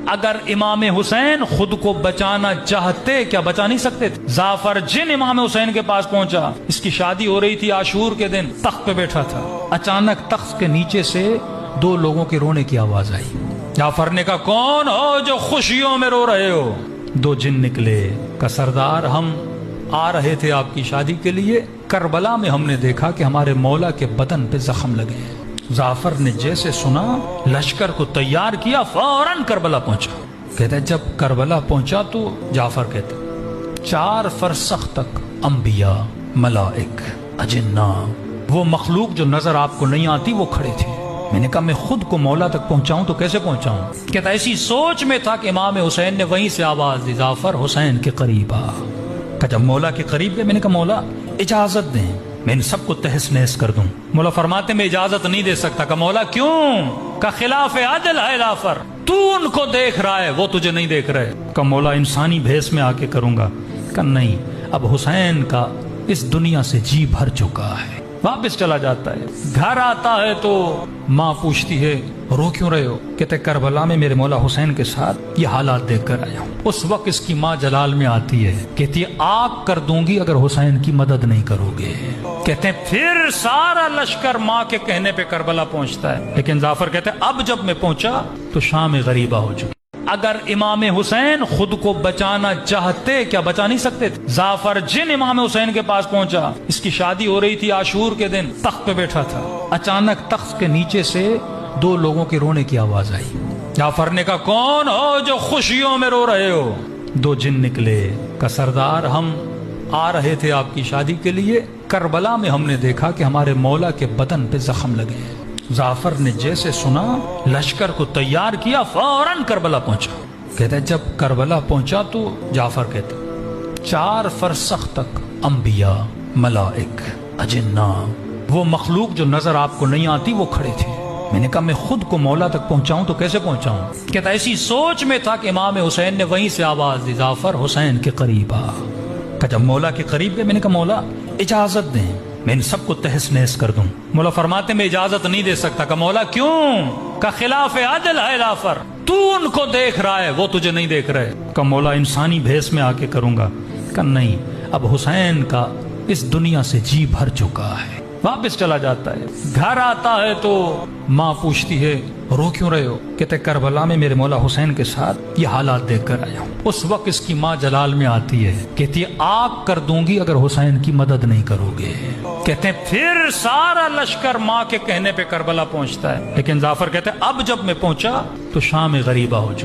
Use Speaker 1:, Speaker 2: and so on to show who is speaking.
Speaker 1: اگر امام حسین خود کو بچانا چاہتے کیا بچا نہیں سکتے تھے؟ جعفر جن امام حسین کے پاس پہنچا، اس کی شادی ہو رہی تھی عاشور کے دن، تخت پہ بیٹھا تھا، اچانک تخت کے نیچے سے دو لوگوں کے رونے کی آواز آئی۔ جعفر نے کہا کون ہو جو خوشیوں میں رو رہے ہو؟ دو جن نکلے، کہ سردار ہم آ رہے تھے آپ کی شادی کے لیے، کربلا میں ہم نے دیکھا کہ ہمارے مولا کے بدن پہ زخم لگے ہیں۔ جعفر نے جیسے سنا لشکر کو تیار کیا، فوراً کربلا پہنچا۔ کہتے جب کربلا پہنچا تو جعفر کہتے 4 فرسخ تک انبیاء، ملائک، اجنہ، وہ مخلوق جو نظر آپ کو نہیں آتی وہ کھڑے تھے۔ میں نے کہا میں خود کو مولا تک پہنچاؤں تو کیسے پہنچاؤں؟ کہتا ایسی سوچ میں تھا کہ امام حسین نے وہیں سے آواز دی جعفر حسین کے قریب آ۔ کہ جب مولا کے قریب گئے میں نے کہا مولا اجازت دیں میں ان سب کو تہس نہس کر دوں۔ مولا فرماتے میں اجازت نہیں دے سکتا۔ کہ مولا کیوں؟ کہ خلاف عدل ہے جعفر، تو ان کو دیکھ رہا ہے وہ تجھے نہیں دیکھ رہے۔ کہ مولا انسانی بھیس میں آ کے کروں گا۔ کہ نہیں، اب حسین کا اس دنیا سے جی بھر چکا ہے۔ واپس چلا جاتا ہے، گھر آتا ہے تو ماں پوچھتی ہے رو کیوں رہے ہو؟ کہتے کربلا میں میرے مولا حسین کے ساتھ یہ حالات دیکھ کر آیا ہوں۔ اس وقت اس کی ماں جلال میں آتی ہے، کہتی ہے آگ کر دوں گی اگر حسین کی مدد نہیں کرو گے۔ کہتے ہیں پھر سارا لشکر ماں کے کہنے پہ کربلا پہنچتا ہے، لیکن جعفر کہتے ہیں اب جب میں پہنچا تو شام غریبہ ہو چکی۔ اگر امام حسین خود کو بچانا چاہتے کیا بچا نہیں سکتے تھے؟ جعفر جن امام حسین کے پاس پہنچا، اس کی شادی ہو رہی تھی عاشور کے دن، تخت پہ بیٹھا تھا، اچانک تخت کے نیچے سے دو لوگوں کے رونے کی آواز آئی۔ جعفر نے کہا کون ہو جو خوشیوں میں رو رہے ہو؟ دو جن نکلے، کہ سردار ہم آ رہے تھے آپ کی شادی کے لیے، کربلا میں ہم نے دیکھا کہ ہمارے مولا کے بدن پہ زخم لگے ہیں۔ جعفر نے جیسے سنا لشکر کو تیار کیا، فوراً کربلا پہنچا۔ کہتے جب کربلا پہنچا تو جعفر کہتے 4 فرسخ تک انبیاء، ملائک، اجنہ، وہ مخلوق جو نظر آپ کو نہیں آتی وہ کھڑے تھے۔ میں نے کہا میں خود کو مولا تک پہنچاؤں تو کیسے پہنچاؤں؟ کہتا ایسی سوچ میں تھا کہ امام حسین نے وہیں سے آواز دی جعفر حسین کے قریب آ۔ کہ جب مولا کے قریب گئے میں نے کہا مولا اجازت دیں میں ان سب کو تہس نہس کر دوں۔ مولا فرماتے میں اجازت نہیں دے سکتا۔ کہ مولا کیوں؟ کہ خلاف عدل ہے جعفر، تو ان کو دیکھ رہا ہے وہ تجھے نہیں دیکھ رہے۔ کہ مولا انسانی بھیس میں آ کے کروں گا۔ کہ نہیں، اب حسین کا اس دنیا سے جی بھر چکا ہے۔ واپس چلا جاتا ہے، گھر آتا ہے تو ماں پوچھتی ہے رو کیوں رہے ہو؟ کہتے کربلا میں میرے مولا حسین کے ساتھ یہ حالات دیکھ کر آیا ہوں۔ اس وقت اس کی ماں جلال میں آتی ہے، کہتی ہے آگ کر دوں گی اگر حسین کی مدد نہیں کرو گے۔ کہتے ہیں پھر سارا لشکر ماں کے کہنے پہ کربلا پہنچتا ہے، لیکن جعفر کہتے ہیں اب جب میں پہنچا تو شام غریبہ ہو چکی۔